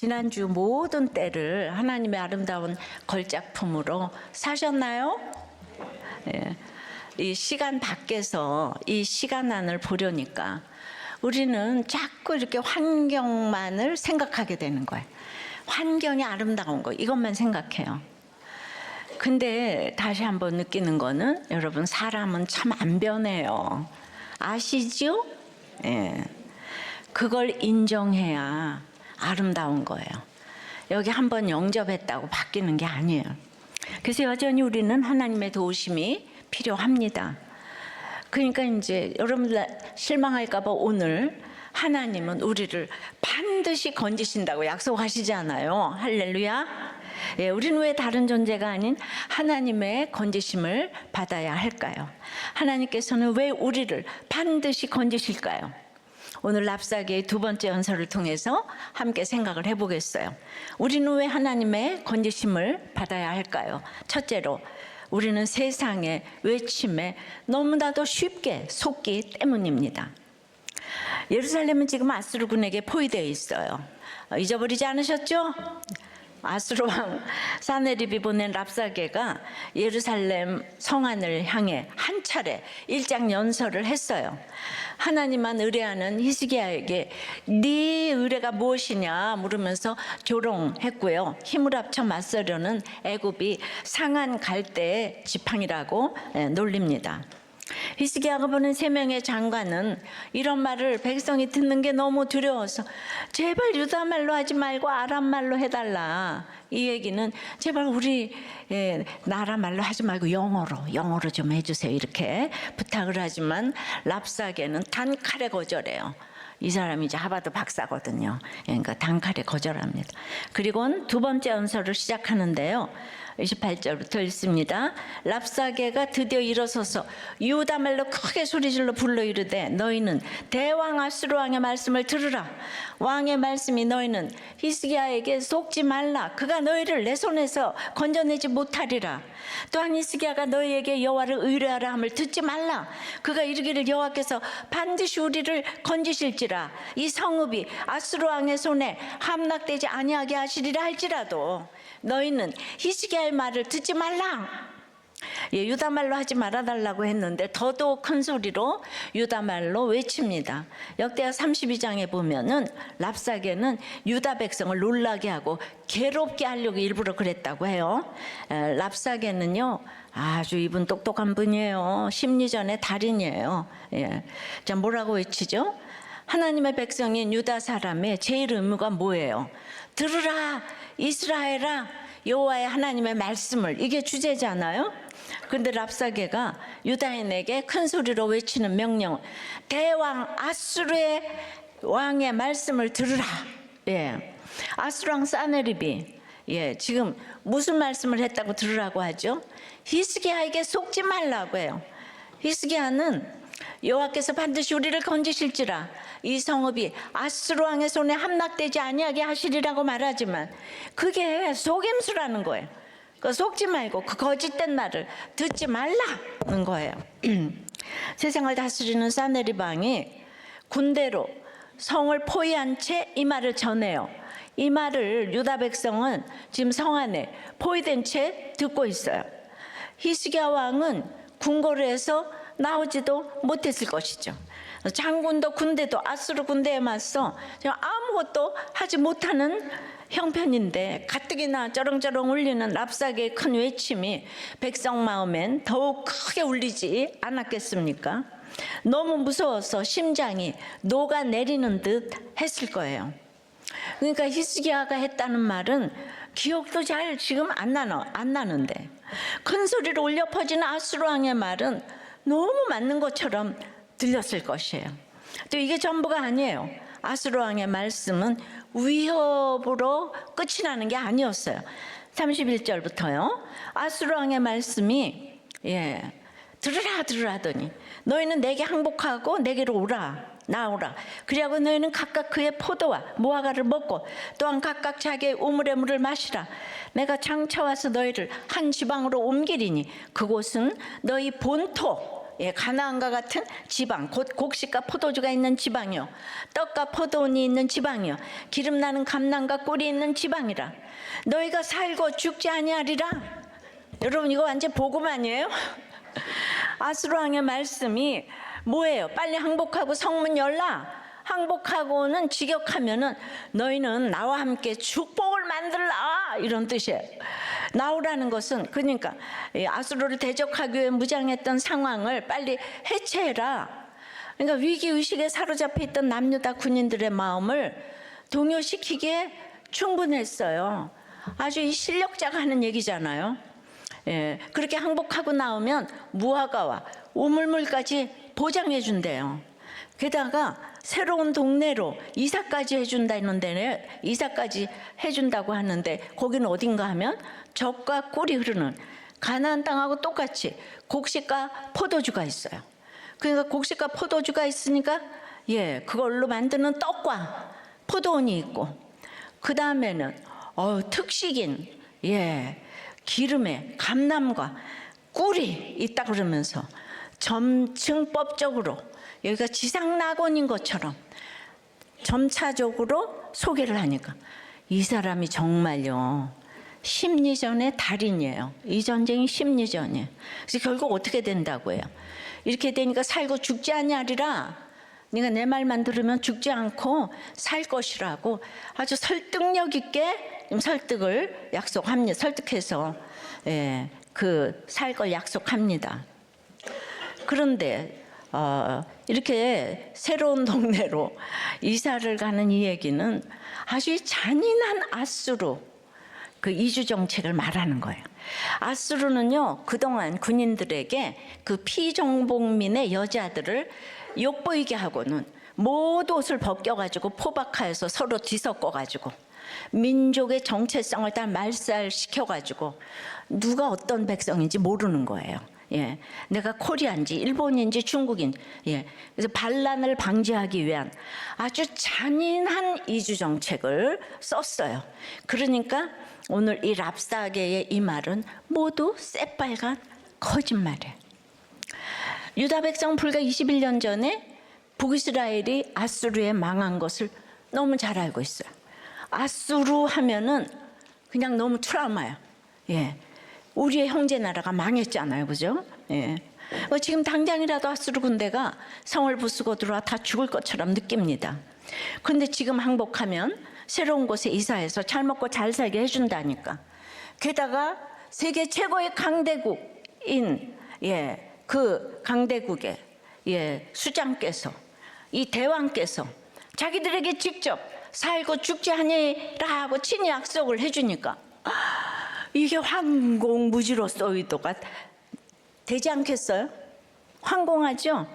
지난주 모든 때를 하나님의 아름다운 걸작품으로 사셨나요? 예. 이 시간 밖에서 이 시간 안을 보려니까 우리는 자꾸 이렇게 환경만을 생각하게 되는 거예요. 환경이 아름다운 거, 이것만 생각해요. 근데 다시 한번 느끼는 거는, 여러분, 사람은 참 안 변해요. 아시죠? 예. 그걸 인정해야 아름다운 거예요. 여기 한번 영접했다고 바뀌는 게 아니에요. 그래서 여전히 우리는 하나님의 도우심이 필요합니다. 그러니까 이제 여러분들 실망할까 봐 오늘 하나님은 우리를 반드시 건지신다고 약속하시잖아요. 할렐루야. 예, 우리는 왜 다른 존재가 아닌 하나님의 건지심을 받아야 할까요? 하나님께서는 왜 우리를 반드시 건지실까요? 오늘 랍사기의 두 번째 연설을 통해서 함께 생각을 해보겠어요. 우리는 왜 하나님의 건지심을 받아야 할까요? 첫째로, 우리는 세상의 외침에 너무나도 쉽게 속기 때문입니다. 예루살렘은 지금 아수르군에게 포위되어 있어요. 잊어버리지 않으셨죠? 아수르 왕 사네립이 보낸 랍사게가 예루살렘 성안을 향해 한 차례 일장 연설을 했어요. 하나님만 의뢰하는 히스기야에게 네 의뢰가 무엇이냐 물으면서 조롱했고요. 힘을 합쳐 맞서려는 애굽이 상한 갈대의 지팡이라고 놀립니다. 히스기야가 보낸 세 명의 장관은 이런 말을 백성이 듣는 게 너무 두려워서 제발 유다 말로 하지 말고 아람 말로 해달라. 이 얘기는 제발 우리 나라 말로 하지 말고 영어로 좀 해주세요. 이렇게 부탁을 하지만 랍사게는 단칼에 거절해요. 이 사람이 이제 하버드 박사거든요. 그러니까 단칼에 거절합니다. 그리고는 두 번째 연설을 시작하는데요. 28절부터 읽습니다. 랍사게가 드디어 일어서서 유다 말로 크게 소리질러 불러 이르되 너희는 대왕 아수르 왕의 말씀을 들으라. 왕의 말씀이 너희는 히스기야에게 속지 말라. 그가 너희를 내 손에서 건져내지 못하리라. 또한 히스기야가 너희에게 여호와를 의뢰하라 함을 듣지 말라. 그가 이르기를 여호와께서 반드시 우리를 건지실지라. 이 성읍이 아수르 왕의 손에 함락되지 아니하게 하시리라 할지라도 너희는 히스기야의 말을 듣지 말라. 예, 유다 말로 하지 말아달라고 했는데 더더욱 큰 소리로 유다 말로 외칩니다. 역대하 32장에 보면은 랍사게는 유다 백성을 놀라게 하고 괴롭게 하려고 일부러 그랬다고 해요. 랍사게는요 아주 이분 똑똑한 분이에요. 심리전의 달인이에요. 예. 자, 뭐라고 외치죠? 하나님의 백성인 유다 사람의 제일 의무가 뭐예요? 들으라 이스라엘아 여호와의 하나님의 말씀을, 이게 주제잖아요. 그런데 랍사게가 유다인에게 큰 소리로 외치는 명령, 대왕 아수르의 왕의 말씀을 들으라. 예. 아수르 왕 사네립이 지금 무슨 말씀을 했다고 들으라고 하죠? 히스기야에게 속지 말라고 해요. 히스기야는 여호와께서 반드시 우리를 건지실지라 이 성읍이 아수르 왕의 손에 함락되지 아니하게 하시리라고 말하지만 그게 속임수라는 거예요. 그 속지 말고 그 거짓된 말을 듣지 말라는 거예요. 세상을 다스리는 사네립 왕이 군대로 성을 포위한 채 이 말을 전해요. 이 말을 유다 백성은 지금 성 안에 포위된 채 듣고 있어요. 히스기야 왕은 궁궐을 해서 나오지도 못했을 것이죠. 장군도 군대도 아수르 군대에 맞서 아무것도 하지 못하는 형편인데 가뜩이나 쩌렁쩌렁 울리는 랍사게의 큰 외침이 백성 마음엔 더욱 크게 울리지 않았겠습니까? 너무 무서워서 심장이 녹아내리는 듯 했을 거예요. 그러니까 히스기야가 했다는 말은 기억도 잘 지금 안 나는데 큰 소리로 울려 퍼지는 아수르 왕의 말은 너무 맞는 것처럼 들렸을 것이에요. 또 이게 전부가 아니에요. 아수르 왕의 말씀은 위협으로 끝이 나는 게 아니었어요. 31절부터요. 아수르 왕의 말씀이 들으라더니 너희는 내게 항복하고 내게로 나오라. 그리하고 너희는 각각 그의 포도와 무화과를 먹고 또한 각각 자기의 우물의 물을 마시라. 내가 장차 와서 너희를 한 지방으로 옮기리니 그곳은 너희 본토 예, 가나안과 같은 지방, 곧 곡식과 포도주가 있는 지방이요, 떡과 포도원이 있는 지방이요, 기름 나는 감람과 꿀이 있는 지방이라. 너희가 살고 죽지 아니하리라. 여러분, 이거 완전 복음 아니에요? 아수르 왕의 말씀이 뭐예요? 빨리 항복하고 성문 열라. 항복하고는 직역하면은 너희는 나와 함께 축복을 만들라, 이런 뜻이에요. 나오라는 것은, 그러니까 아수르를 대적하기 위해 무장했던 상황을 빨리 해체해라. 그러니까 위기의식에 사로잡혀 있던 남유다 군인들의 마음을 동요시키기에 충분했어요. 아주 이 실력자가 하는 얘기잖아요. 예, 그렇게 항복하고 나오면 무화과와 우물물까지 보장해 준대요. 게다가 새로운 동네로 이사까지 해준다는데, 이사까지 해준다고 하는데, 거기는 어딘가 하면 젖과 꿀이 흐르는 가나안 땅하고 똑같이 곡식과 포도주가 있어요. 그러니까 곡식과 포도주가 있으니까 그걸로 만드는 떡과 포도원이 있고, 그 다음에는 특식인 기름에 감람과 꿀이 있다 그러면서 점층법적으로 여기가 지상낙원인 것처럼 점차적으로 소개를 하니까 이 사람이 정말요 심리전의 달인이에요. 이 전쟁이 심리전이에요. 그래서 결국 어떻게 된다고 해요? 이렇게 되니까 살고 죽지 아니하리라. 네가 내 말만 들으면 죽지 않고 살 것이라고 아주 설득력 있게 설득을 약속합니다. 설득해서 그 살 걸 약속합니다. 그런데 이렇게 새로운 동네로 이사를 가는 이 얘기는 아주 잔인한 아수르 그 이주 정책을 말하는 거예요. 아수르는요, 그동안 군인들에게 그 피정복민의 여자들을 욕보이게 하고는 모두 옷을 벗겨가지고 포박하여서 서로 뒤섞어가지고 민족의 정체성을 다 말살시켜가지고 누가 어떤 백성인지 모르는 거예요. 내가 코리아인지 일본인지 중국인, 그래서 반란을 방지하기 위한 아주 잔인한 이주 정책을 썼어요. 그러니까 오늘 이 랍사게의 이 말은 모두 새빨간 거짓말이에요. 유다 백성 불과 21년 전에 북이스라엘이 아수르에 망한 것을 너무 잘 알고 있어요. 아수르 하면은 그냥 너무 트라우마예요. 우리의 형제 나라가 망했잖아요, 그죠? 지금 당장이라도 아수르 군대가 성을 부수고 들어와 다 죽을 것처럼 느낍니다. 그런데 지금 항복하면 새로운 곳에 이사해서 잘 먹고 잘 살게 해준다니까. 게다가 세계 최고의 강대국인 그 강대국의 수장께서, 이 대왕께서 자기들에게 직접 살고 죽지 아니라 하고 친히 약속을 해주니까 이게 황공무지로소이도가 되지 않겠어요? 황공하죠?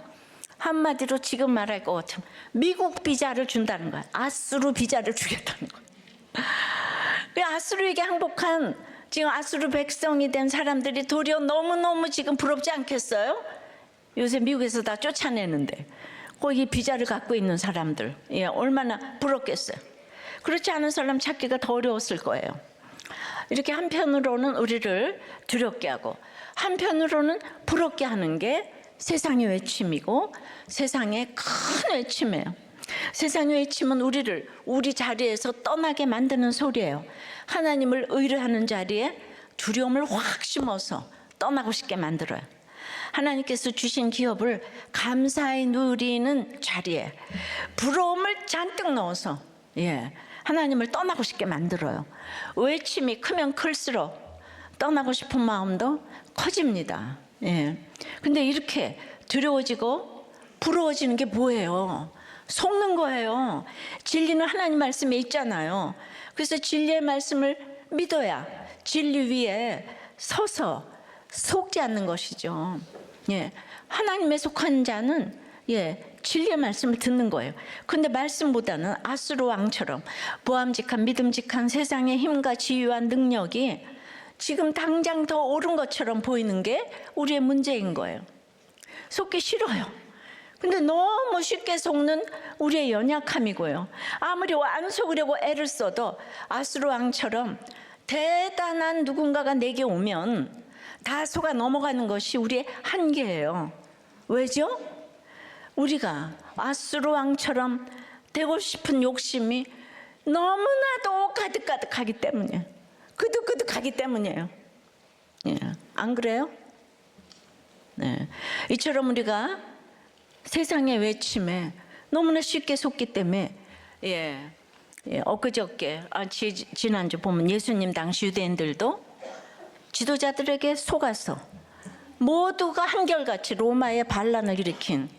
한마디로 지금 말할 것 같으면 미국 비자를 준다는 거야. 아수르 비자를 주겠다는 거야. 아수르에게 항복한 지금 아수르 백성이 된 사람들이 도리어 너무너무 지금 부럽지 않겠어요? 요새 미국에서 다 쫓아내는데 거기 비자를 갖고 있는 사람들 얼마나 부럽겠어요. 그렇지 않은 사람 찾기가 더 어려웠을 거예요. 이렇게 한편으로는 우리를 두렵게 하고 한편으로는 부럽게 하는 게 세상의 외침이고 세상의 큰 외침이에요. 세상의 외침은 우리를 우리 자리에서 떠나게 만드는 소리예요. 하나님을 의뢰하는 자리에 두려움을 확 심어서 떠나고 싶게 만들어요. 하나님께서 주신 기업을 감사히 누리는 자리에 부러움을 잔뜩 넣어서 하나님을 떠나고 싶게 만들어요. 외침이 크면 클수록 떠나고 싶은 마음도 커집니다. 근데 이렇게 두려워지고 부러워지는 게 뭐예요? 속는 거예요. 진리는 하나님 말씀에 있잖아요. 그래서 진리의 말씀을 믿어야 진리 위에 서서 속지 않는 것이죠. 하나님에 속한 자는 진리의 말씀을 듣는 거예요. 근데 말씀보다는 아수르 왕처럼 보암직한 믿음직한 세상의 힘과 지위와 능력이 지금 당장 더 옳은 것처럼 보이는 게 우리의 문제인 거예요. 속기 싫어요. 근데 너무 쉽게 속는 우리의 연약함이고요. 아무리 안 속으려고 애를 써도 아수르 왕처럼 대단한 누군가가 내게 오면 다 속아 넘어가는 것이 우리의 한계예요. 왜죠? 우리가 아수르 왕처럼 되고 싶은 욕심이 너무나도 가득가득하기 때문에, 그득그득하기 때문이에요. 예, 안 그래요? 네. 이처럼 우리가 세상의 외침에 너무나 쉽게 속기 때문에, 엊그저께, 지난주 보면 예수님 당시 유대인들도 지도자들에게 속아서 모두가 한결같이 로마의 반란을 일으킨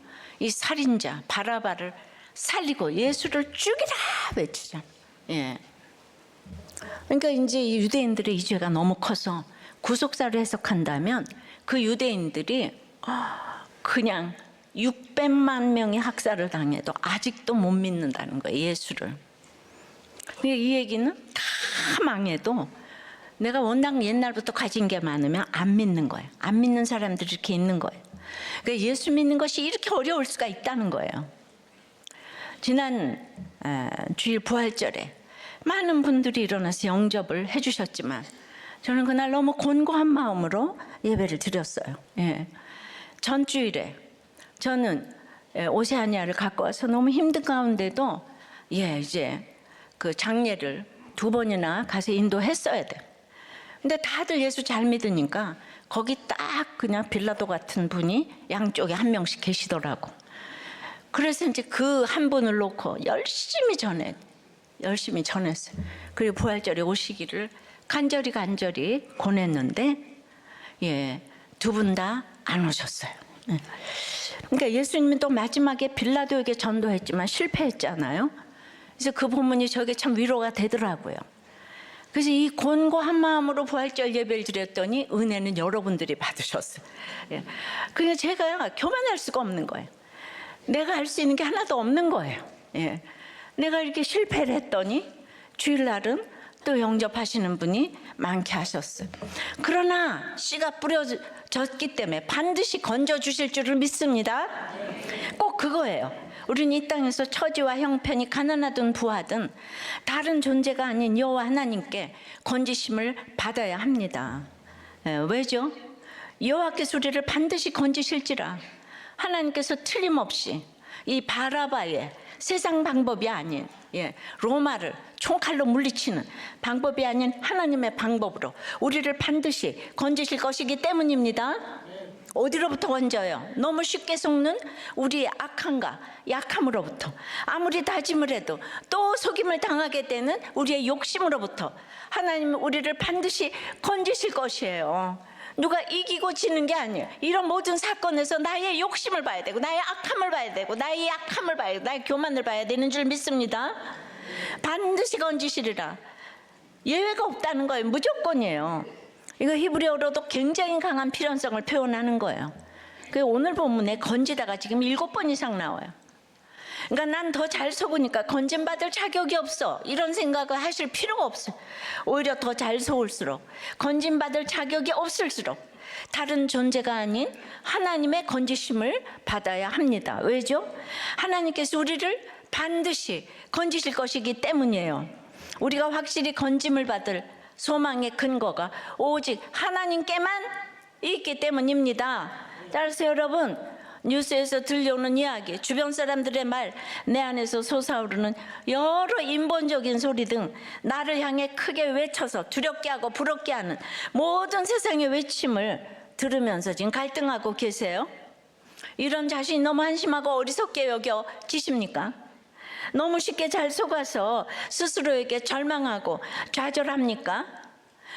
이 살인자 바라바를 살리고 예수를 죽이라 외치잖아. 예. 그러니까 이제 이 유대인들의 이 죄가 너무 커서 구속사를 해석한다면 그 유대인들이 그냥 600만 명이 학살을 당해도 아직도 못 믿는다는 거예요, 예수를. 그러니까 이 얘기는 다 망해도 내가 워낙 옛날부터 가진 게 많으면 안 믿는 거예요. 안 믿는 사람들이 이렇게 있는 거예요. 그러니까 예수 믿는 것이 이렇게 어려울 수가 있다는 거예요. 지난 주일 부활절에 많은 분들이 일어나서 영접을 해주셨지만 저는 그날 너무 곤고한 마음으로 예배를 드렸어요. 예. 전주일에 저는 오세아니아를 갖고 와서 너무 힘든 가운데도 이제 그 장례를 2번이나 가서 인도했어야 돼요. 근데 다들 예수 잘 믿으니까 거기 딱 그냥 빌라도 같은 분이 양쪽에 한 명씩 계시더라고. 그래서 이제 그 한 분을 놓고 열심히 전했어요. 그리고 부활절에 오시기를 간절히 권했는데 2분 다 안 오셨어요. 그러니까 예수님은 또 마지막에 빌라도에게 전도했지만 실패했잖아요. 그래서 그 본문이 저게 참 위로가 되더라고요. 그래서 이 곤고한 마음으로 부활절 예배를 드렸더니 은혜는 여러분들이 받으셨어요. 그냥 제가 교만할 수가 없는 거예요. 내가 할 수 있는 게 하나도 없는 거예요. 내가 이렇게 실패를 했더니 주일날은 또 영접하시는 분이 많게 하셨어요. 그러나 씨가 뿌려졌기 때문에 반드시 건져주실 줄을 믿습니다. 꼭 그거예요. 우리는 이 땅에서 처지와 형편이 가난하든 부하든 다른 존재가 아닌 여호와 하나님께 건지심을 받아야 합니다. 왜죠? 여호와께서 우리를 반드시 건지실지라. 하나님께서 틀림없이 이 바라바의 세상 방법이 아닌 로마를 총칼로 물리치는 방법이 아닌 하나님의 방법으로 우리를 반드시 건지실 것이기 때문입니다. 어디로부터 건져요? 너무 쉽게 속는 우리의 악함과 약함으로부터, 아무리 다짐을 해도 또 속임을 당하게 되는 우리의 욕심으로부터 하나님은 우리를 반드시 건지실 것이에요. 누가 이기고 지는 게 아니에요. 이런 모든 사건에서 나의 욕심을 봐야 되고 나의 악함을 봐야 되고 나의 약함을 봐야 되고 나의 교만을 봐야 되는 줄 믿습니다. 반드시 건지시리라. 예외가 없다는 거예요. 무조건이에요. 이거 히브리어로도 굉장히 강한 필연성을 표현하는 거예요. 그 오늘 본문에 건지다가 지금 7번 이상 나와요. 그러니까 난 더 잘 속으니까 건진받을 자격이 없어, 이런 생각을 하실 필요가 없어요. 오히려 더 잘 속을수록, 건진받을 자격이 없을수록 다른 존재가 아닌 하나님의 건지심을 받아야 합니다. 왜죠? 하나님께서 우리를 반드시 건지실 것이기 때문이에요. 우리가 확실히 건짐을 받을 소망의 근거가 오직 하나님께만 있기 때문입니다. 따라서 여러분, 뉴스에서 들려오는 이야기, 주변 사람들의 말, 내 안에서 솟아오르는 여러 인본적인 소리 등 나를 향해 크게 외쳐서 두렵게 하고 부럽게 하는 모든 세상의 외침을 들으면서 지금 갈등하고 계세요? 이런 자신이 너무 한심하고 어리석게 여겨지십니까? 너무 쉽게 잘 속아서 스스로에게 절망하고 좌절합니까?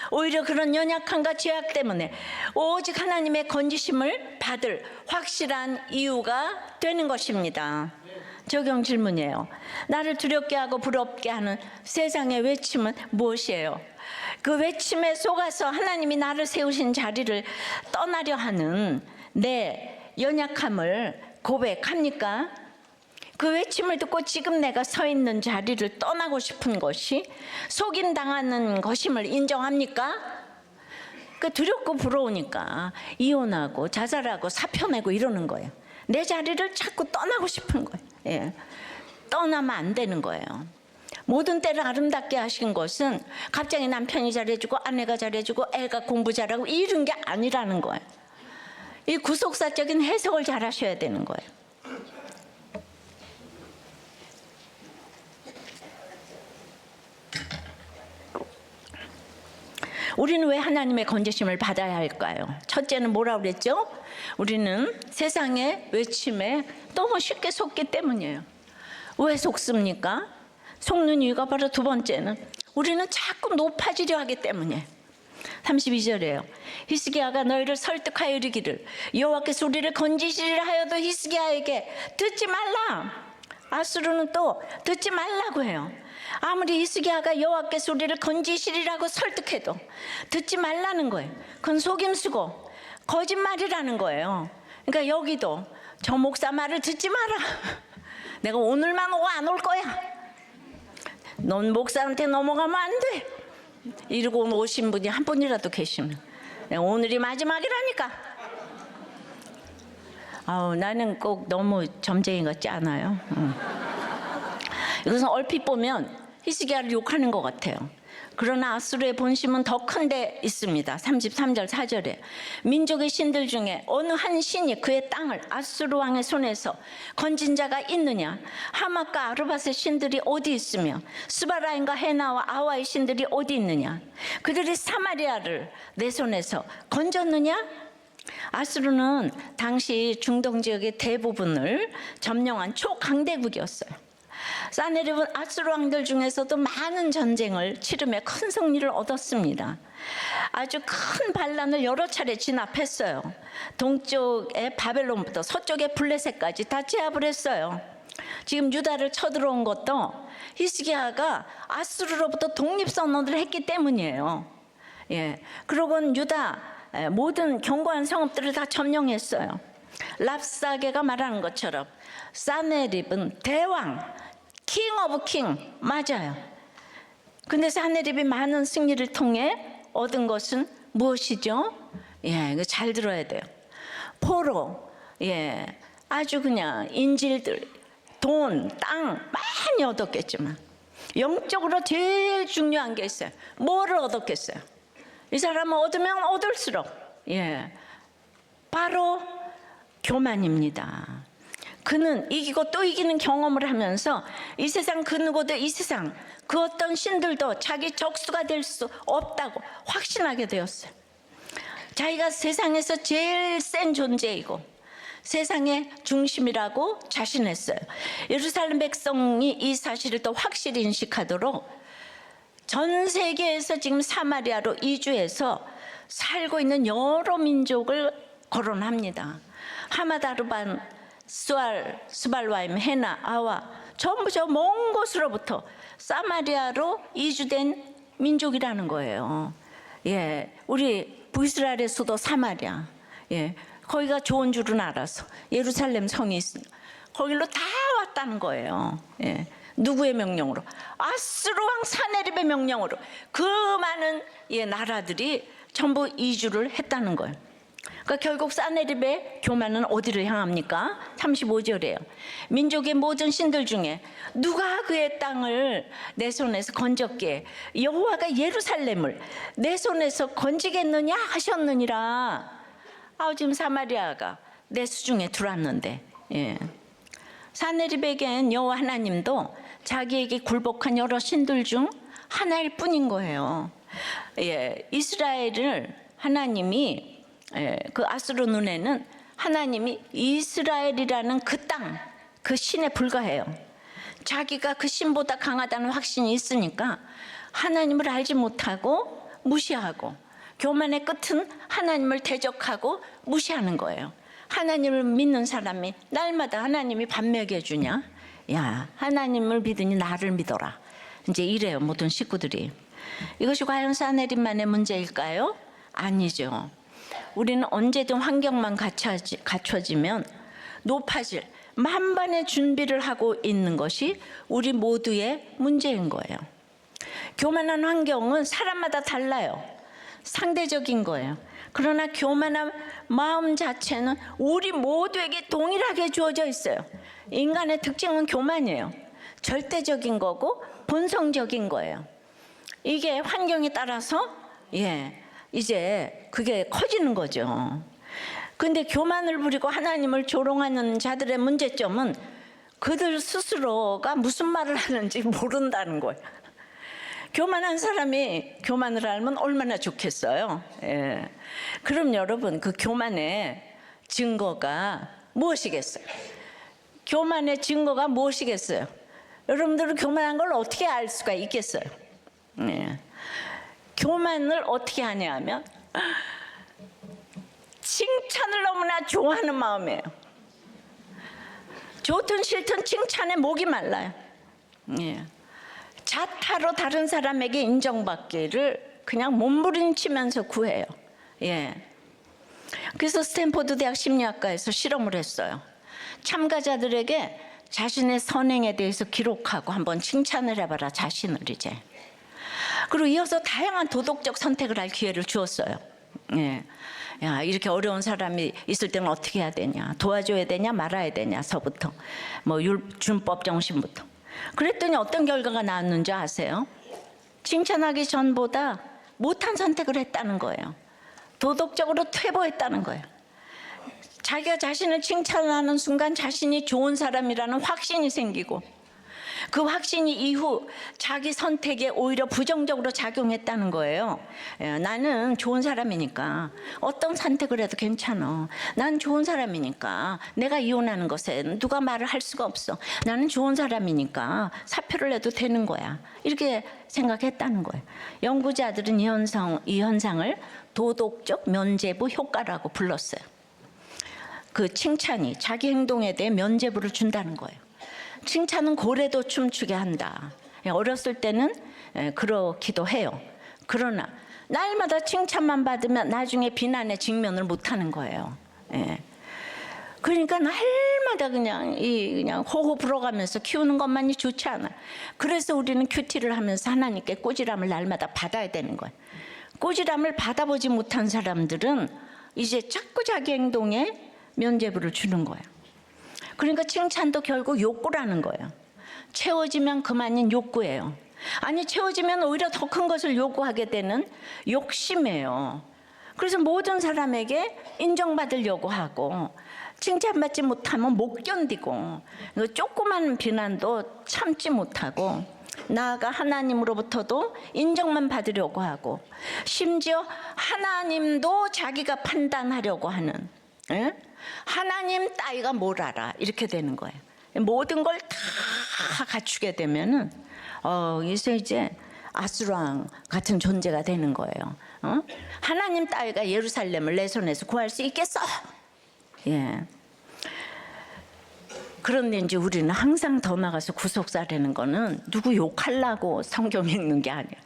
오히려 그런 연약함과 죄악 때문에 오직 하나님의 건지심을 받을 확실한 이유가 되는 것입니다. 적용 질문이에요. 나를 두렵게 하고 부럽게 하는 세상의 외침은 무엇이에요? 그 외침에 속아서 하나님이 나를 세우신 자리를 떠나려 하는 내 연약함을 고백합니까? 그 외침을 듣고 지금 내가 서 있는 자리를 떠나고 싶은 것이 속임당하는 것임을 인정합니까? 그 두렵고 부러우니까 이혼하고 자살하고 사표 내고 이러는 거예요. 내 자리를 자꾸 떠나고 싶은 거예요. 떠나면 안 되는 거예요. 모든 때를 아름답게 하신 것은 갑자기 남편이 잘해주고 아내가 잘해주고 애가 공부 잘하고 이런 게 아니라는 거예요. 이 구속사적인 해석을 잘 하셔야 되는 거예요. 우리는 왜 하나님의 건지심을 받아야 할까요? 첫째는 뭐라고 그랬죠? 우리는 세상의 외침에 너무 쉽게 속기 때문이에요. 왜 속습니까? 속는 이유가 바로 두 번째는 우리는 자꾸 높아지려 하기 때문에. 32절이에요. 히스기야가 너희를 설득하여 이르기를 여호와께서 우리를 건지시리라 하여도 히스기야에게 듣지 말라. 아수르는 또 듣지 말라고 해요. 아무리 히스기야가 여호와께서 우리를 건지시리라고 설득해도 듣지 말라는 거예요. 그건 속임수고 거짓말이라는 거예요. 그러니까 여기도 저 목사 말을 듣지 마라. 내가 오늘만 오고 안 올 거야. 넌 목사한테 넘어가면 안 돼. 이러고 오신 분이 한 분이라도 계시면 오늘이 마지막이라니까. 나는 꼭 너무 점쟁이 같지 않아요? 이것은 얼핏 보면 히스기야를 욕하는 것 같아요. 그러나 아수르의 본심은 더 큰 데 있습니다. 33절 4절에 민족의 신들 중에 어느 한 신이 그의 땅을 아수르 왕의 손에서 건진 자가 있느냐? 하맛과 아르밧의 신들이 어디 있으며 스바라임과 헤나와 아와의 신들이 어디 있느냐? 그들이 사마리아를 내 손에서 건졌느냐? 아수르는 당시 중동 지역의 대부분을 점령한 초강대국이었어요. 사네립은 아수르 왕들 중에서도 많은 전쟁을 치르며 큰 승리를 얻었습니다. 아주 큰 반란을 여러 차례 진압했어요. 동쪽의 바벨론부터 서쪽의 블레셋까지 다 제압을 했어요. 지금 유다를 쳐들어온 것도 히스기야가 아수르로부터 독립선언을 했기 때문이에요. 그러고는 유다 모든 견고한 성읍들을 다 점령했어요. 랍사게가 말하는 것처럼 사네립은 대왕, 킹 오브 킹 맞아요. 근데 사네립이 많은 승리를 통해 얻은 것은 무엇이죠? 이거 잘 들어야 돼요. 포로, 아주 그냥 인질들, 돈, 땅 많이 얻었겠지만 영적으로 제일 중요한 게 있어요. 뭐를 얻었겠어요? 이 사람은 얻으면 얻을수록 바로 교만입니다. 그는 이기고 또 이기는 경험을 하면서 이 세상 그 누구도 이 세상 그 어떤 신들도 자기 적수가 될 수 없다고 확신하게 되었어요. 자기가 세상에서 제일 센 존재이고 세상의 중심이라고 자신했어요. 예루살렘 백성이 이 사실을 더 확실히 인식하도록 전 세계에서 지금 사마리아로 이주해서 살고 있는 여러 민족을 거론합니다. 하맛, 아르밧, 스발와임, 헤나, 아와 전부 저 먼 곳으로부터 사마리아로 이주된 민족이라는 거예요. 우리 북이스라엘의 수도 사마리아, 거기가 좋은 줄은 알아서 예루살렘 성이 있으니 거기로 다 왔다는 거예요. 누구의 명령으로? 아수르 왕 사네립의 명령으로 그 많은 나라들이 전부 이주를 했다는 거예요. 그러니까 결국 사네립의 교만은 어디를 향합니까? 35절이에요. 민족의 모든 신들 중에 누가 그의 땅을 내 손에서 건졌기에 여호와가 예루살렘을 내 손에서 건지겠느냐 하셨느니라. 지금 사마리아가 내 수중에 들어왔는데 사네립에겐 여호와 하나님도 자기에게 굴복한 여러 신들 중 하나일 뿐인 거예요. 이스라엘을 하나님이 그 아수르 눈에는 하나님이 이스라엘이라는 그 땅, 그 신에 불과해요. 자기가 그 신보다 강하다는 확신이 있으니까 하나님을 알지 못하고 무시하고 교만의 끝은 하나님을 대적하고 무시하는 거예요. 하나님을 믿는 사람이 날마다 하나님이 밥 먹여주냐? 야, 하나님을 믿으니 나를 믿어라. 이제 이래요, 모든 식구들이. 이것이 과연 사네립만의 문제일까요? 아니죠. 우리는 언제든 환경만 갖춰지면 높아질 만반의 준비를 하고 있는 것이 우리 모두의 문제인 거예요. 교만한 환경은 사람마다 달라요. 상대적인 거예요. 그러나 교만한 마음 자체는 우리 모두에게 동일하게 주어져 있어요. 인간의 특징은 교만이에요. 절대적인 거고 본성적인 거예요. 이게 환경에 따라서 이제 그게 커지는 거죠. 근데 교만을 부리고 하나님을 조롱하는 자들의 문제점은 그들 스스로가 무슨 말을 하는지 모른다는 거예요. 교만한 사람이 교만을 알면 얼마나 좋겠어요. 예. 그럼 여러분, 그 교만의 증거가 무엇이겠어요? 교만의 증거가 무엇이겠어요? 여러분들은 교만한 걸 어떻게 알 수가 있겠어요? 예. 교만을 어떻게 하냐 하면 칭찬을 너무나 좋아하는 마음이에요. 좋든 싫든 칭찬에 목이 말라요. 예. 자타로 다른 사람에게 인정받기를 그냥 몸부림치면서 구해요. 예. 그래서 스탠포드 대학 심리학과에서 실험을 했어요. 참가자들에게 자신의 선행에 대해서 기록하고 한번 칭찬을 해봐라, 자신을 이제. 그리고 이어서 다양한 도덕적 선택을 할 기회를 주었어요. 예. 야, 이렇게 어려운 사람이 있을 때는 어떻게 해야 되냐, 도와줘야 되냐 말아야 되냐서부터 뭐 준법 정신부터. 그랬더니 어떤 결과가 나왔는지 아세요? 칭찬하기 전보다 못한 선택을 했다는 거예요. 도덕적으로 퇴보했다는 거예요. 자기가 자신을 칭찬하는 순간 자신이 좋은 사람이라는 확신이 생기고, 그 확신이 이후 자기 선택에 오히려 부정적으로 작용했다는 거예요. 나는 좋은 사람이니까 어떤 선택을 해도 괜찮아. 난 좋은 사람이니까 내가 이혼하는 것에 누가 말을 할 수가 없어. 나는 좋은 사람이니까 사표를 내도 되는 거야. 이렇게 생각했다는 거예요. 연구자들은 이 현상을 도덕적 면죄부 효과라고 불렀어요. 그 칭찬이 자기 행동에 대해 면죄부를 준다는 거예요. 칭찬은 고래도 춤추게 한다. 어렸을 때는 그렇기도 해요. 그러나 날마다 칭찬만 받으면 나중에 비난에 직면을 못하는 거예요. 그러니까 날마다 그냥 호호 불어가면서 키우는 것만이 좋지 않아. 그래서 우리는 큐티를 하면서 하나님께 꼬지람을 날마다 받아야 되는 거예요. 꼬지람을 받아보지 못한 사람들은 이제 자꾸 자기 행동에 면죄부를 주는 거예요. 그러니까 칭찬도 결국 욕구라는 거예요. 채워지면 그만인 욕구예요. 아니, 채워지면 오히려 더 큰 것을 요구하게 되는 욕심이에요. 그래서 모든 사람에게 인정받으려고 하고, 칭찬받지 못하면 못 견디고, 조그만 비난도 참지 못하고, 나아가 하나님으로부터도 인정만 받으려고 하고, 심지어 하나님도 자기가 판단하려고 하는, 하나님 따위가 뭘 알아, 이렇게 되는 거예요. 모든 걸 다 갖추게 되면은 이제 아수르왕 같은 존재가 되는 거예요. 하나님 따위가 예루살렘을 내 손에서 구할 수 있겠어? 예. 그런데 이제 우리는 항상 더 나가서 구속사라는 거는 누구 욕하려고 성경 읽는 게 아니야.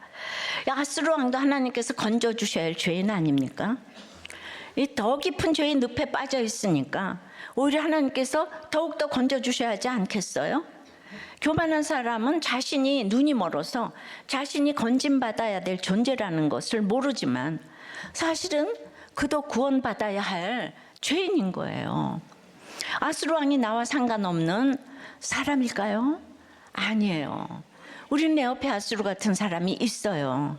아수르왕도 하나님께서 건져주셔야 할 죄인 아닙니까? 이 더 깊은 죄의 늪에 빠져 있으니까 오히려 하나님께서 더욱더 건져주셔야 하지 않겠어요? 교만한 사람은 자신이 눈이 멀어서 자신이 건진받아야 될 존재라는 것을 모르지만 사실은 그도 구원받아야 할 죄인인 거예요. 아수르왕이 나와 상관없는 사람일까요? 아니에요. 우리 내 옆에 아수르 같은 사람이 있어요.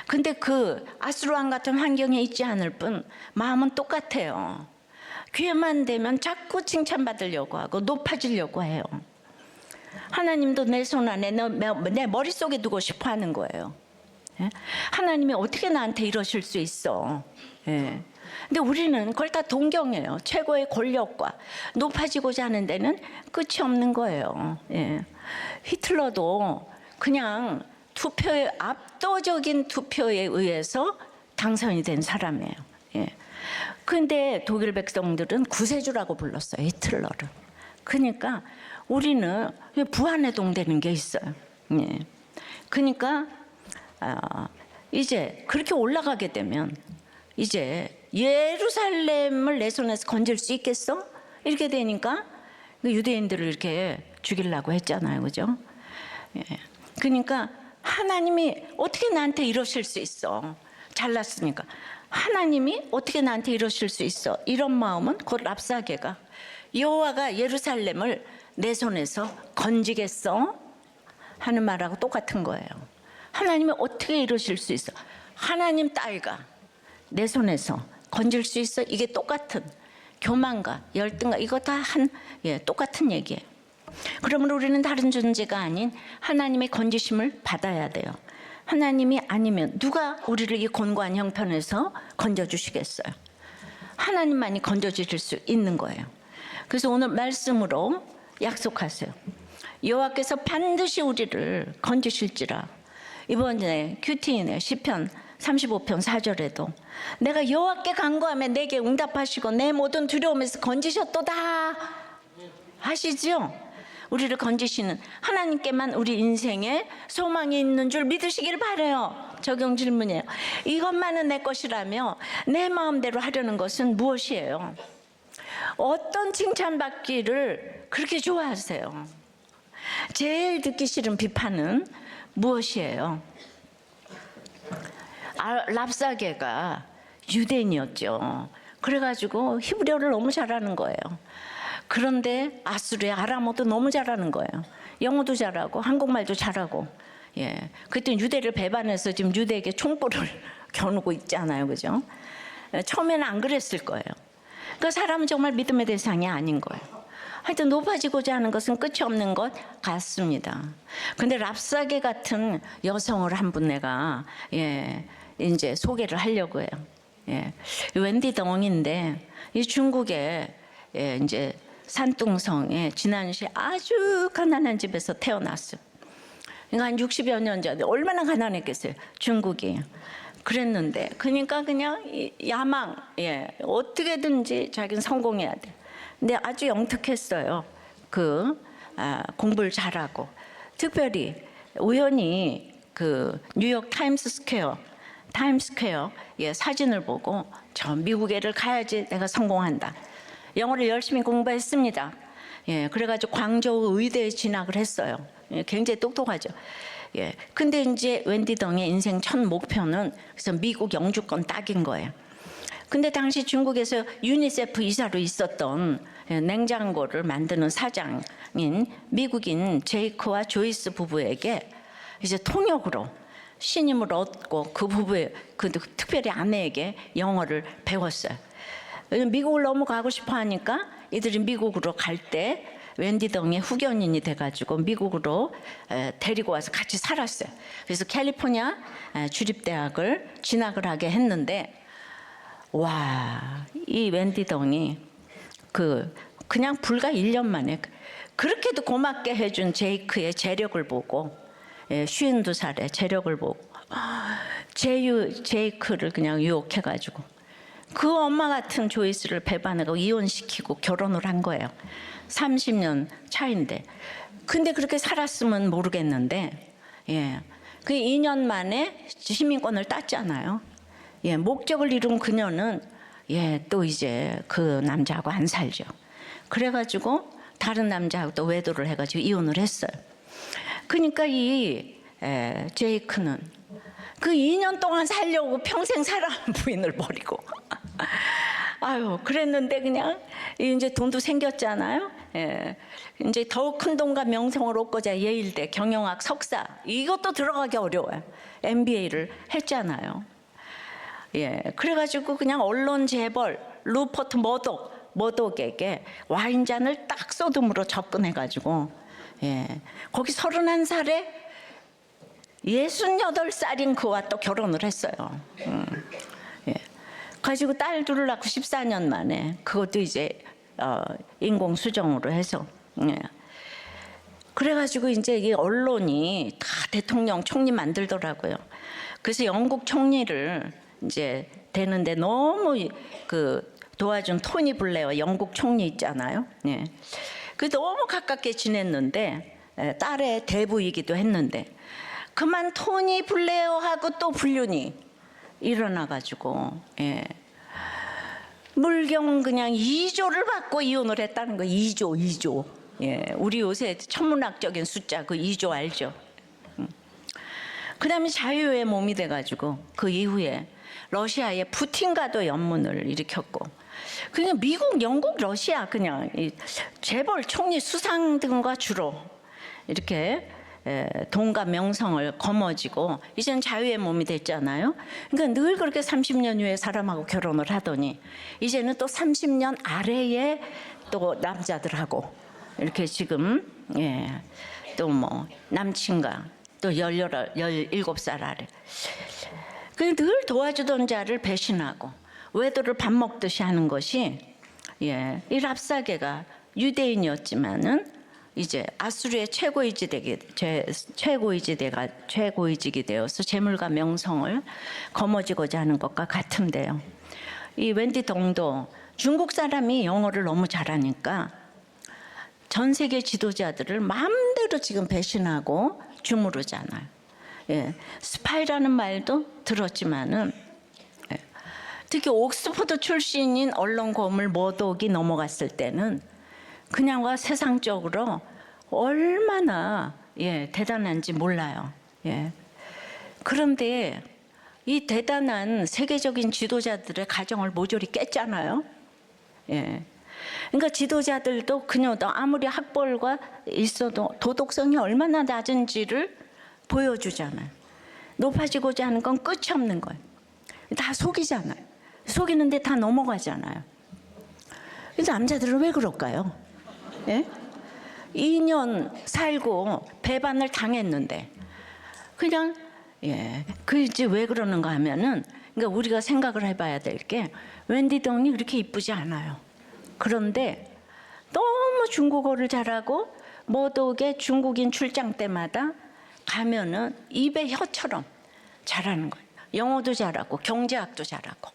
근데 그 아수르왕 같은 환경에 있지 않을 뿐 마음은 똑같아요. 기회만 되면 자꾸 칭찬받으려고 하고 높아지려고 해요. 하나님도 내 손 안에 내 머릿속에 두고 싶어 하는 거예요. 하나님이 어떻게 나한테 이러실 수 있어? 근데 우리는 그걸 다 동경해요. 최고의 권력과 높아지고자 하는 데는 끝이 없는 거예요. 히틀러도 그냥 투표의 압도적인 투표에 의해서 당선이 된 사람이에요. 근데 독일 백성들은 구세주라고 불렀어요, 히틀러를. 그러니까 우리는 부안해동 되는 게 있어요. 그러니까 이제 그렇게 올라가게 되면 이제 예루살렘을 내 손에서 건질 수 있겠어? 이렇게 되니까 유대인들을 이렇게 죽이려고 했잖아요, 그죠? 그러니까 하나님이 어떻게 나한테 이러실 수 있어? 잘났으니까. 하나님이 어떻게 나한테 이러실 수 있어? 이런 마음은 곧 랍사게가 여호와가 예루살렘을 내 손에서 건지겠어? 하는 말하고 똑같은 거예요. 하나님이 어떻게 이러실 수 있어? 하나님 따위가 내 손에서 건질 수 있어? 이게 똑같은 교만과 열등과 이거 다 똑같은 얘기예요. 그러면 우리는 다른 존재가 아닌 하나님의 건지심을 받아야 돼요. 하나님이 아니면 누가 우리를 이 곤고한 형편에서 건져주시겠어요? 하나님만이 건져주실 수 있는 거예요. 그래서 오늘 말씀으로 약속하세요. 여호와께서 반드시 우리를 건지실지라. 이번에 큐티인의 시편 35편 4절에도 내가 여호와께 간구하면 내게 응답하시고 내 모든 두려움에서 건지셨도다 하시죠. 우리를 건지시는 하나님께만 우리 인생에 소망이 있는 줄 믿으시길 바라요. 적용 질문이에요. 이것만은 내 것이라며 내 마음대로 하려는 것은 무엇이에요? 어떤 칭찬받기를 그렇게 좋아하세요? 제일 듣기 싫은 비판은 무엇이에요? 랍사게가 유대인이었죠. 그래가지고 히브리어를 너무 잘하는 거예요. 그런데 아수르의 아람어도 너무 잘하는 거예요. 영어도 잘하고 한국말도 잘하고. 그때 유대를 배반해서 지금 유대에게 총불을 겨누고 있잖아요, 그죠? 처음에는 안 그랬을 거예요. 그 사람은 정말 믿음의 대상이 아닌 거예요. 하여튼 높아지고자 하는 것은 끝이 없는 것 같습니다. 근데 랍사게 같은 여성을 한 분 내가 이제 소개를 하려고 해요. 웬디 덩인데 이 중국에 이제 산둥성에 지난시 아주 가난한 집에서 태어났어요. 그러니까 한 60여 년 전에 얼마나 가난했겠어요, 중국이. 그랬는데 그러니까 그냥 야망, 어떻게든지 자기는 성공해야 돼. 근데 아주 영특했어요. 공부를 잘하고 특별히 우연히 그 뉴욕 타임스스퀘어 사진을 보고 저 미국에를 가야지 내가 성공한다. 영어를 열심히 공부했습니다. 그래가지고 광저우 의대에 진학을 했어요. 굉장히 똑똑하죠. 근데 이제 웬디 덩의 인생 첫 목표는 그래서 미국 영주권 따긴 거예요. 근데 당시 중국에서 유니세프 이사로 있었던 냉장고를 만드는 사장인 미국인 제이크와 조이스 부부에게 이제 통역으로 신임을 얻고 그 부부의 특별히 아내에게 영어를 배웠어요. 미국을 너무 가고 싶어 하니까 이들이 미국으로 갈 때 웬디 덩의 후견인이 돼가지고 미국으로 데리고 와서 같이 살았어요. 그래서 캘리포니아 주립대학을 진학을 하게 했는데 와, 이 웬디 덩이 그냥 불과 1년 만에 그렇게도 고맙게 해준 제이크의 재력을 보고 52살에 재력을 보고 제이크를 그냥 유혹해가지고 그 엄마 같은 조이스를 배반하고 이혼시키고 결혼을 한 거예요. 30년 차인데. 근데 그렇게 살았으면 모르겠는데 그 2년 만에 시민권을 땄잖아요. 목적을 이룬 그녀는 또 이제 그 남자하고 안 살죠. 그래가지고 다른 남자하고 또 외도를 해가지고 이혼을 했어요. 그러니까 이 제이크는 그 2년 동안 살려고 평생 살아온 부인을 버리고 아유 그랬는데 그냥 이제 돈도 생겼잖아요. 이제 더욱 큰 돈과 명성을 얻고자 예일대 경영학 석사 이것도 들어가기 어려워요. MBA를 했잖아요. 그래가지고 그냥 언론 재벌 루퍼트 머독에게 와인잔을 딱 쏟음으로 접근해가지고 거기 31살에 68살인 그와 또 결혼을 했어요. 가지고 딸 둘을 낳고 14년 만에 그것도 이제 인공수정으로 해서 그래가지고 이제 이 언론이 다 대통령 총리 만들더라고요. 그래서 영국 총리를 이제 되는데 너무 도와준 토니 블레어 영국 총리 있잖아요. 그 너무 가깝게 지냈는데 딸의 대부이기도 했는데 그만 토니 블레어하고 또 불륜이 일어나가지고 물경 그냥 2조를 받고 이혼을 했다는 거. 2조. 우리 요새 천문학적인 숫자 그 2조 알죠? 그 다음에 자유의 몸이 돼가지고 그 이후에 러시아의 푸틴과도 연문을 일으켰고 그냥 미국, 영국, 러시아 그냥 재벌 총리 수상 등과 주로 이렇게 돈과 명성을 거머쥐고 이제는 자유의 몸이 됐잖아요. 그러니까 늘 그렇게 30년 후에 사람하고 결혼을 하더니 이제는 또 30년 아래에 또 남자들하고 이렇게 지금 또 뭐 남친과 또 17살 아래 늘 도와주던 자를 배신하고 외도를 밥 먹듯이 하는 것이 이 랍사게가 유대인이었지만은 이제 아수르의 최고위직이 되어서 재물과 명성을 거머쥐고자 하는 것과 같은데요. 이 웬디 동도 중국 사람이 영어를 너무 잘하니까 전 세계 지도자들을 마음대로 지금 배신하고 주무르잖아요. 스파이라는 말도 들었지만은 특히 옥스퍼드 출신인 언론 고물 머독이 넘어갔을 때는 그냥과 세상적으로 얼마나 대단한지 몰라요. 그런데 이 대단한 세계적인 지도자들의 가정을 모조리 깼잖아요. 그러니까 지도자들도 그녀도 아무리 학벌과 있어도 도덕성이 얼마나 낮은지를 보여주잖아요. 높아지고자 하는 건 끝이 없는 거예요. 다 속이잖아요. 속이는데 다 넘어가잖아요. 그래서 남자들은 왜 그럴까요? 2년 살고 배반을 당했는데 그냥 그지 왜 그러는가 하면은 그러니까 우리가 생각을 해봐야 될 게 웬디 동이 그렇게 이쁘지 않아요. 그런데 너무 중국어를 잘하고 머독의 중국인 출장 때마다 가면은 입에 혀처럼 잘하는 거예요. 영어도 잘하고 경제학도 잘하고.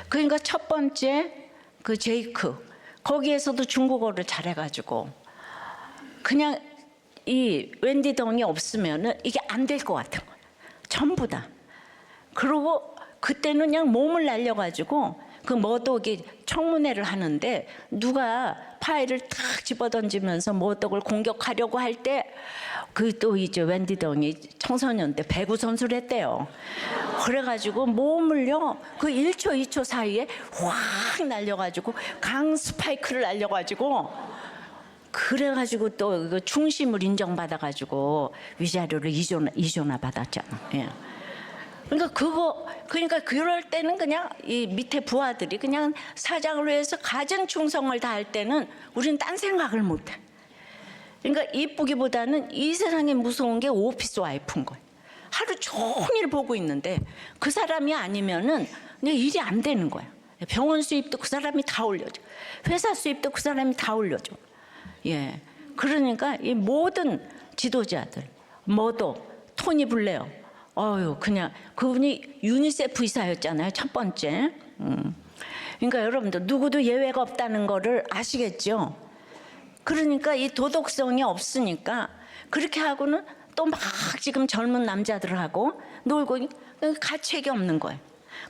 그러니까 첫 번째 그 제이크 거기에서도 중국어를 잘해가지고 그냥 이 웬디 동이 없으면은 이게 안 될 것 같은 거예요. 전부 다. 그리고 그때는 그냥 몸을 날려가지고 그 머독이 청문회를 하는데 누가 파일을 탁 집어던지면서 머독을 공격하려고 할 때 그 또 이제 웬디 동이 청소년 때 배구 선수를 했대요. 그래가지고 몸을요 그 1초 2초 사이에 확 날려가지고 강 스파이크를 날려가지고 그래가지고 또 그 충심을 인정받아가지고 위자료를 2조나 받았잖아. 그러니까 그럴 때는 그냥 이 밑에 부하들이 그냥 사장을 위해서 가진 충성을 다할 때는 우리는 딴 생각을 못해. 그러니까 이쁘기보다는 이 세상에 무서운 게 오피스 와이프인 거예요. 하루 종일 보고 있는데 그 사람이 아니면은 일이 안 되는 거야. 병원 수입도 그 사람이 다 올려줘. 회사 수입도 그 사람이 다 올려줘. 그러니까 이 모든 지도자들, 토니 블레어, 그냥 그분이 유니세프 이사였잖아요. 첫 번째. 그러니까 여러분들 누구도 예외가 없다는 거를 아시겠죠? 그러니까 이 도덕성이 없으니까 그렇게 하고는 또 막 지금 젊은 남자들하고 놀고 가책이 없는 거예요.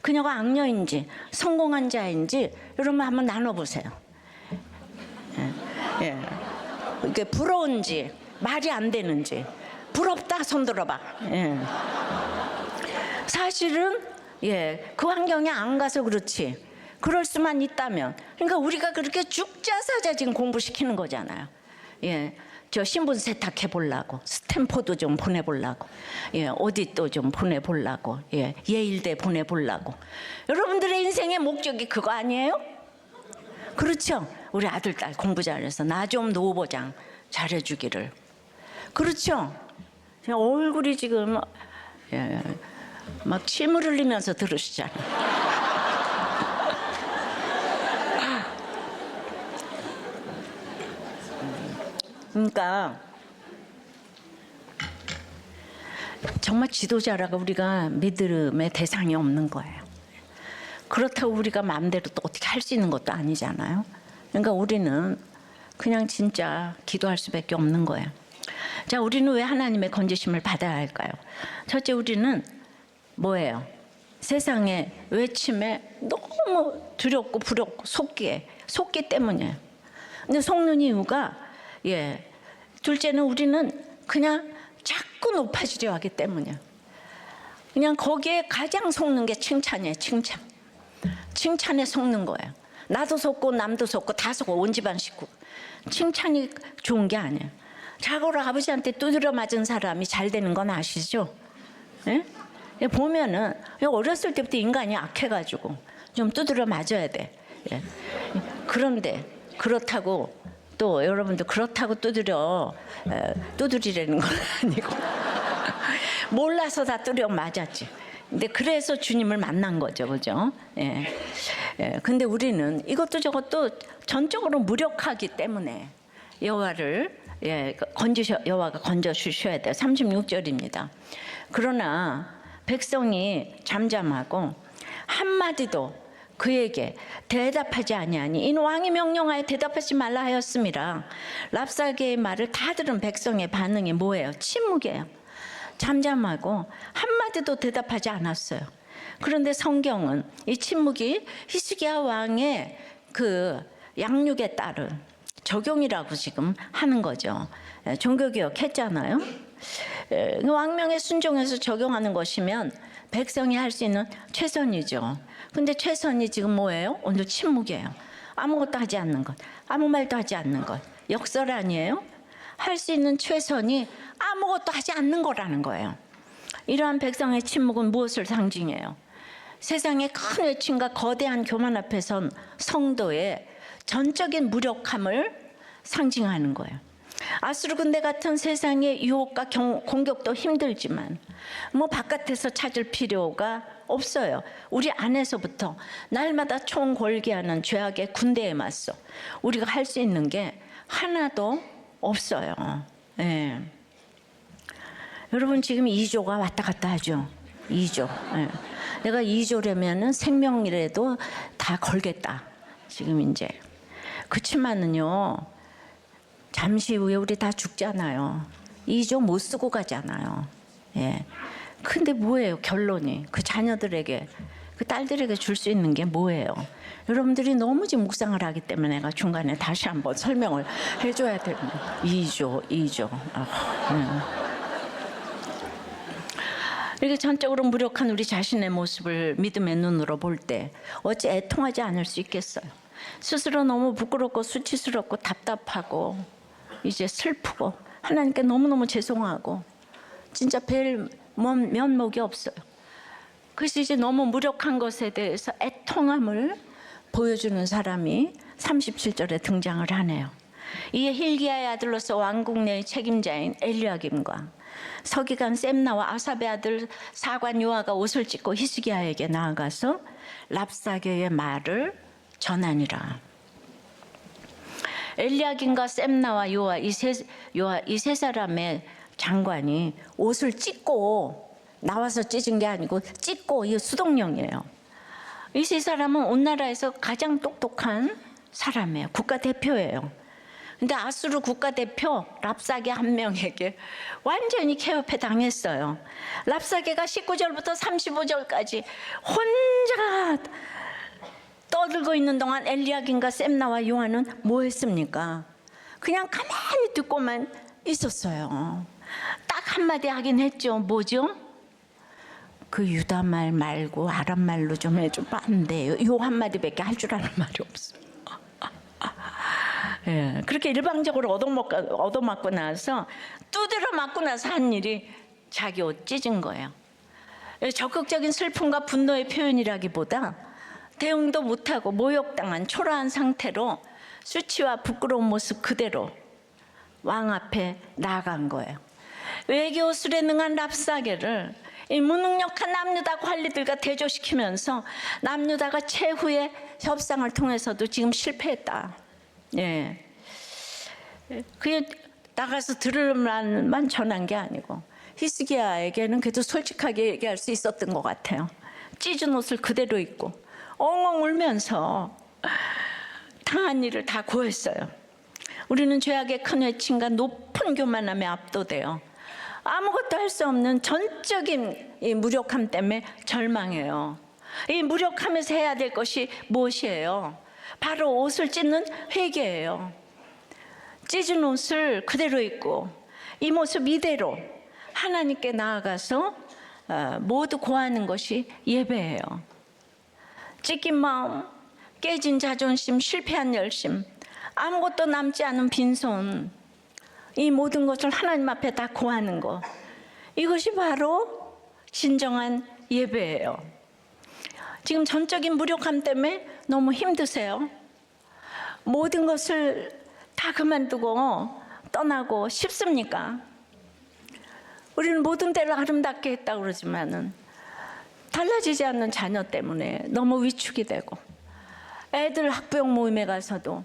그녀가 악녀인지 성공한 자인지 여러분 한번 나눠보세요. 이게 부러운지 말이 안 되는지. 부럽다 손 들어봐. 사실은 그 환경에 안 가서 그렇지. 그럴 수만 있다면. 그러니까 우리가 그렇게 죽자사자 지금 공부시키는 거잖아요. 저 신분 세탁해 보려고, 스탠포드 좀 보내보려고, 어디 또 좀 보내보려고, 예일대 보내보려고. 여러분들의 인생의 목적이 그거 아니에요? 그렇죠? 우리 아들, 딸 공부 잘해서 나 좀 노보장 잘해주기를. 그렇죠? 얼굴이 지금 막 침을 흘리면서 들으시잖아요. 그러니까 정말 지도자라고 우리가 믿음의 대상이 없는 거예요. 그렇다고 우리가 마음대로 또 어떻게 할 수 있는 것도 아니잖아요. 그러니까 우리는 그냥 진짜 기도할 수밖에 없는 거예요. 자, 우리는 왜 하나님의 건지심을 받아야 할까요? 첫째, 우리는 뭐예요? 세상의 외침에 너무 두렵고 부렵고 속기 때문이에요. 근데 속는 이유가 둘째는 우리는 그냥 자꾸 높아지려 하기 때문이에요. 그냥 거기에 가장 속는 게 칭찬이에요. 칭찬에 속는 거예요. 나도 속고 남도 속고 다 속고 온 집안 식구. 칭찬이 좋은 게 아니에요. 자고로 아버지한테 두드려 맞은 사람이 잘 되는 건 아시죠? 예? 보면은 어렸을 때부터 인간이 악해가지고 좀 두드려 맞아야 돼. 예. 그런데 그렇다고 또 여러분들 그렇다고 두드리라는 건 아니고 몰라서 다 두드려 맞았지. 근데 그래서 주님을 만난 거죠, 그죠? 예. 예. 근데 우리는 이것도 저것도 전적으로 무력하기 때문에 여호와를 여호와가 건져 주셔야 돼요. 36절입니다. 그러나 백성이 잠잠하고 한마디도 그에게 대답하지 아니하니 이는 왕이 명령하여 대답하지 말라 하였음이라. 랍사게의 말을 다 들은 백성의 반응이 뭐예요? 침묵이에요. 잠잠하고 한마디도 대답하지 않았어요. 그런데 성경은 이 침묵이 히스기야 왕의 그 양육에 따른 적용이라고 지금 하는 거죠. 종교개혁 했잖아요. 왕명에 순종해서 적용하는 것이면 백성이 할 수 있는 최선이죠. 근데 최선이 지금 뭐예요? 오늘 침묵이에요. 아무것도 하지 않는 것, 아무 말도 하지 않는 것. 역설 아니에요? 할 수 있는 최선이 아무것도 하지 않는 거라는 거예요. 이러한 백성의 침묵은 무엇을 상징해요? 세상의 큰 외침과 거대한 교만 앞에 선 성도의 전적인 무력함을 상징하는 거예요. 아수르 군대 같은 세상의 유혹과 공격도 힘들지만 뭐 바깥에서 찾을 필요가 없어요. 우리 안에서부터 날마다 총궐기하는 죄악의 군대에 맞서 우리가 할 수 있는 게 하나도 없어요. 예. 여러분 지금 2조가 왔다 갔다 하죠. 2조. 예. 내가 2조라면은 생명이라도 다 걸겠다. 지금 이제. 그치만은요. 잠시 후에 우리 다 죽잖아요. 2조 못 쓰고 가잖아요. 예. 근데 뭐예요, 결론이? 그 자녀들에게, 그 딸들에게 줄 수 있는 게 뭐예요? 여러분들이 너무 지금 묵상을 하기 때문에 내가 중간에 다시 한번 설명을 해줘야 됩니다. 2조. 이렇게 전적으로 무력한 우리 자신의 모습을 믿음의 눈으로 볼 때 어찌 애통하지 않을 수 있겠어요? 스스로 너무 부끄럽고 수치스럽고 답답하고 이제 슬프고 하나님께 너무너무 죄송하고 진짜 뵐 면목이 없어요. 그래서 이제 너무 무력한 것에 대해서 애통함을 보여주는 사람이 37절에 등장을 하네요. 이에 hil기야의 아들로서 왕국 내의 책임자인 엘리야김과 서기관 셈나와 아삽의 아들 사관 요아가 옷을 찢고 히스기야에게 나아가서 랍사게의 말을 전하니라. 엘리야김과 셈나와 요아 이 세 사람의 장관이 옷을 찢고 나와서 찢은 게 아니고 찢고 이 수동령이에요. 이 세 사람은 온 나라에서 가장 똑똑한 사람이에요. 국가대표예요. 근데 아수르 국가대표 랍사게 한 명에게 완전히 케업해 당했어요. 랍사게가 19절부터 35절까지 혼자 떠들고 있는 동안 엘리야김과 셈나와 요한은 뭐 했습니까? 그냥 가만히 듣고만 있었어요. 딱 한마디 하긴 했죠. 뭐죠? 그 유다말 말고 아람말로 좀 해주면 안 돼요. 요 한마디밖에 할 줄 아는 말이 없어요. 예, 그렇게 일방적으로 얻어맞고 나서 두드려 맞고 나서 한 일이 자기 옷 찢은 거예요. 적극적인 슬픔과 분노의 표현이라기보다 대응도 못하고 모욕당한 초라한 상태로 수치와 부끄러운 모습 그대로 왕 앞에 나아간 거예요. 외교 술에 능한 랍사게를 이 무능력한 남유다 관리들과 대조시키면서 남유다가 최후의 협상을 통해서도 지금 실패했다. 예, 그게 나가서 들을 말만 전한 게 아니고 히스기야에게는 그래도 솔직하게 얘기할 수 있었던 것 같아요. 찢은 옷을 그대로 입고 엉엉 울면서 당한 일을 다 고했어요. 우리는 죄악의 큰 외침과 높은 교만함에 압도돼요. 아무것도 할 수 없는 전적인 이 무력함 때문에 절망해요. 이 무력함에서 해야 될 것이 무엇이에요? 바로 옷을 찢는 회개예요. 찢은 옷을 그대로 입고 이 모습 이대로 하나님께 나아가서 모두 고하는 것이 예배예요. 찢긴 마음, 깨진 자존심, 실패한 열심, 아무것도 남지 않은 빈손, 이 모든 것을 하나님 앞에 다 구하는 거, 이것이 바로 진정한 예배예요. 지금 전적인 무력함 때문에 너무 힘드세요? 모든 것을 다 그만두고 떠나고 싶습니까? 우리는 모든 때를 아름답게 했다고 그러지만은 달라지지 않는 자녀 때문에 너무 위축이 되고, 애들 학부형 모임에 가서도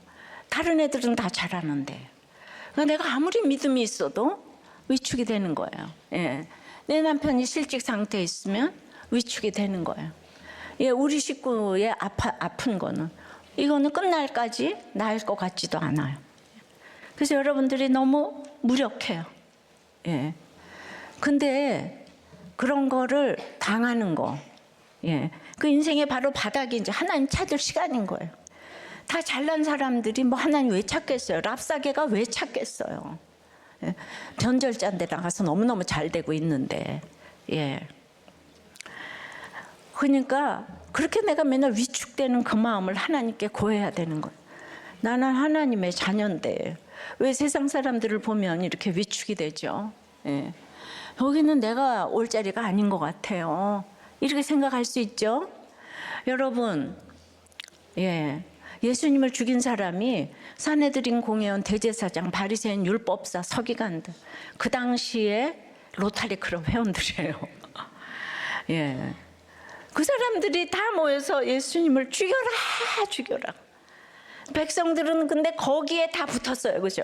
다른 애들은 다 잘하는데 내가 아무리 믿음이 있어도 위축이 되는 거예요. 예. 내 남편이 실직 상태에 있으면 위축이 되는 거예요. 예, 우리 식구의 아픈 거는 이거는 끝날까지 나을 것 같지도 않아요. 그래서 여러분들이 너무 무력해요. 예. 근데 그런 거를 당하는 거, 예, 그 인생의 바로 바닥이 이제 하나님 찾을 시간인 거예요. 다 잘난 사람들이 뭐 하나님 왜 찾겠어요? 랍사게가 왜 찾겠어요? 예, 변절자인데 나가서 너무너무 잘 되고 있는데, 예. 그러니까 그렇게 내가 맨날 위축되는 그 마음을 하나님께 고해야 되는 거예요. 나는 하나님의 자녀인데 왜 세상 사람들을 보면 이렇게 위축이 되죠? 예. 여기는 내가 올 자리가 아닌 것 같아요. 이렇게 생각할 수 있죠? 여러분, 예, 예수님을 죽인 사람이 산헤드린 공회원, 대제사장, 바리새인, 율법사, 서기관들, 그 당시에 로타리 클럽 회원들이에요. 예, 그 사람들이 다 모여서 예수님을 죽여라, 죽여라. 백성들은 근데 거기에 다 붙었어요, 그죠?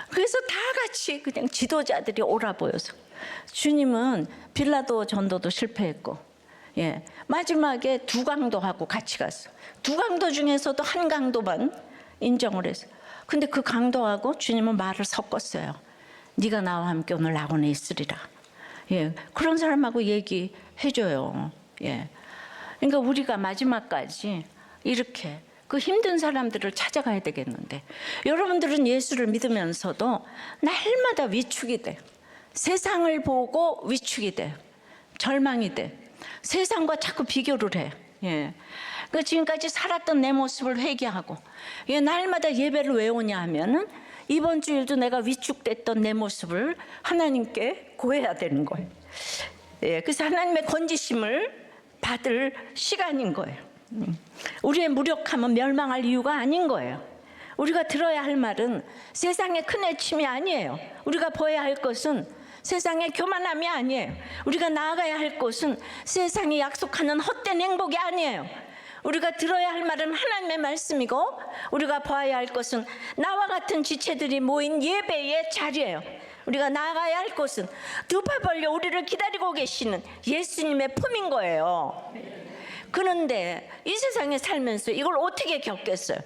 그래서 다 같이 그냥 지도자들이 오라 보여서 주님은 빌라도 전도도 실패했고, 예, 마지막에 두 강도하고 같이 갔어. 두 강도 중에서도 한 강도만 인정을 했어. 근데 그 강도하고 주님은 말을 섞었어요. 네가 나와 함께 오늘 낙원에 있으리라. 예, 그런 사람하고 얘기해줘요. 예, 그러니까 우리가 마지막까지 이렇게 그 힘든 사람들을 찾아가야 되겠는데, 여러분들은 예수를 믿으면서도 날마다 위축이 돼. 세상을 보고 위축이 돼. 절망이 돼. 세상과 자꾸 비교를 해. 예. 그 지금까지 살았던 내 모습을 회개하고, 예, 날마다 예배를 왜 오냐 하면은 이번 주일도 내가 위축됐던 내 모습을 하나님께 고해야 되는 거예요. 예, 그래서 하나님의 건지심을 받을 시간인 거예요. 우리의 무력함은 멸망할 이유가 아닌 거예요. 우리가 들어야 할 말은 세상의 큰 애침이 아니에요. 우리가 보아야 할 것은 세상의 교만함이 아니에요. 우리가 나아가야 할 곳은 세상이 약속하는 헛된 행복이 아니에요. 우리가 들어야 할 말은 하나님의 말씀이고, 우리가 보아야 할 것은 나와 같은 지체들이 모인 예배의 자리예요. 우리가 나아가야 할 곳은 두 팔 벌려 우리를 기다리고 계시는 예수님의 품인 거예요. 그런데 이 세상에 살면서 이걸 어떻게 겪겠어요?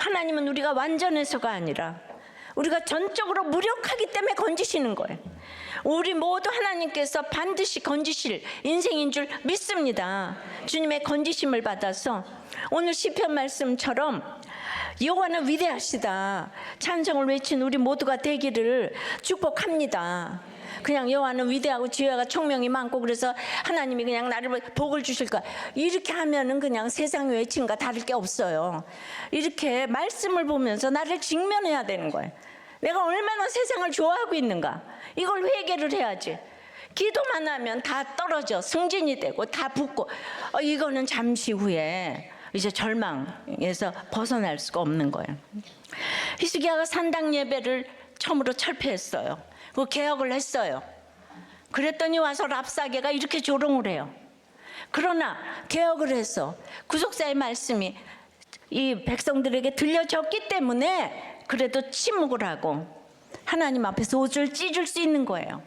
하나님은 우리가 완전해서가 아니라 우리가 전적으로 무력하기 때문에 건지시는 거예요. 우리 모두 하나님께서 반드시 건지실 인생인 줄 믿습니다. 주님의 건지심을 받아서 오늘 시편 말씀처럼 여호와는 위대하시다, 찬송을 외친 우리 모두가 되기를 축복합니다. 그냥 여호와는 위대하고 지혜가 총명이 많고 그래서 하나님이 그냥 나를 복을 주실 거야, 이렇게 하면은 그냥 세상 외침과 다를 게 없어요. 이렇게 말씀을 보면서 나를 직면해야 되는 거예요. 내가 얼마나 세상을 좋아하고 있는가, 이걸 회개를 해야지. 기도만 하면 다 떨어져 승진이 되고 다 붙고, 이거는 잠시 후에 이제 절망에서 벗어날 수가 없는 거예요. 히스기야가 산당 예배를 처음으로 철폐했어요. 그 개혁을 했어요. 그랬더니 와서 랍사게가 이렇게 조롱을 해요. 그러나 개혁을 해서 구속사의 말씀이 이 백성들에게 들려졌기 때문에 그래도 침묵을 하고 하나님 앞에서 옷을 찢을 수 있는 거예요.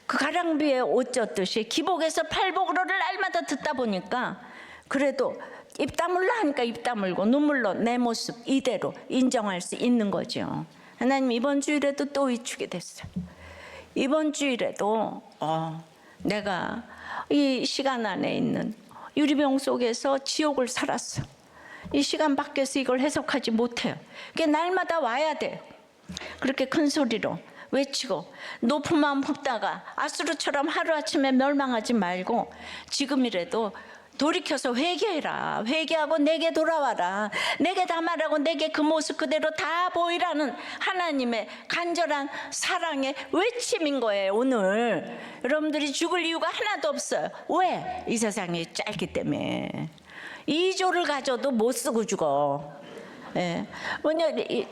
그 가랑비에 옷 젖듯이 기복에서 팔복으로를 날마다 듣다 보니까 그래도 입 다물라 하니까 입 다물고 눈물로 내 모습 이대로 인정할 수 있는 거죠. 하나님 이번 주일에도 또 위축이 됐어요. 이번 주일에도 내가 이 시간 안에 있는 유리병 속에서 지옥을 살았어. 이 시간 밖에서 이걸 해석하지 못해요. 그게 날마다 와야 돼요. 그렇게 큰 소리로 외치고 높은 마음 품다가 아수르처럼 하루아침에 멸망하지 말고 지금이라도 돌이켜서 회개해라. 회개하고 내게 돌아와라. 내게 담아라고 내게 그 모습 그대로 다 보이라는 하나님의 간절한 사랑의 외침인 거예요. 오늘 여러분들이 죽을 이유가 하나도 없어요. 왜? 이 세상이 짧기 때문에. 2조를 가져도 못 쓰고 죽어. 예. 뭐냐,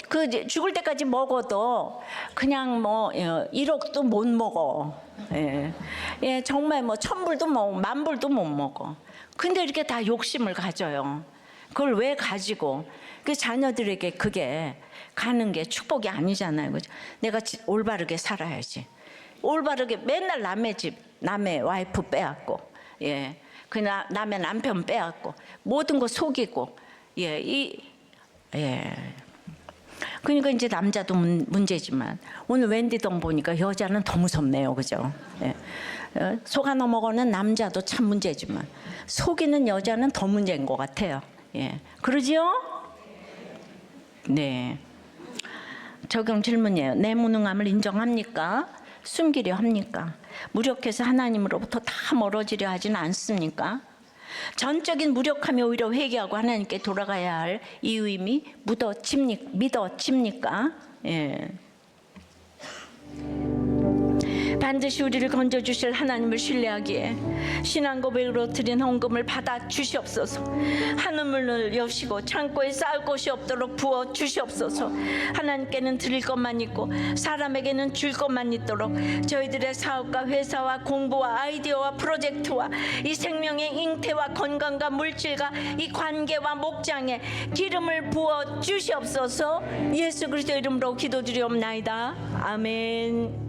그 죽을 때까지 먹어도 그냥 뭐 1억도 못 먹어. 예. 예, 정말 뭐 1000불도 뭐 10,000불도 못 먹어. 근데 이렇게 다 욕심을 가져요. 그걸 왜 가지고? 그 자녀들에게 그게 가는 게 축복이 아니잖아요. 그죠? 내가 올바르게 살아야지. 올바르게 맨날 남의 집, 남의 와이프 빼앗고, 예, 그냥 남의 남편 빼앗고, 모든 거 속이고, 예, 예. 그러니까 이제 남자도 문제지만 오늘 웬디동 보니까 여자는 더 무섭네요, 그죠? 예. 속아 넘어가는 남자도 참 문제지만 속이는 여자는 더 문제인 것 같아요. 예, 그러지요? 네. 적용 질문이에요. 내 무능함을 인정합니까? 숨기려 합니까? 무력해서 하나님으로부터 다 멀어지려 하지는 않습니까? 전적인 무력함이 오히려 회개하고 하나님께 돌아가야 할 이유임이 믿어집니까? 예. 반드시 우리를 건져주실 하나님을 신뢰하기에 신앙 고백으로 드린 헌금을 받아 주시옵소서. 하늘문을 여시고 창고에 쌓을 곳이 없도록 부어 주시옵소서. 하나님께는 드릴 것만 있고 사람에게는 줄 것만 있도록 저희들의 사업과 회사와 공부와 아이디어와 프로젝트와 이 생명의 잉태와 건강과 물질과 이 관계와 목장에 기름을 부어 주시옵소서. 예수 그리스도 이름으로 기도드리옵나이다. 아멘.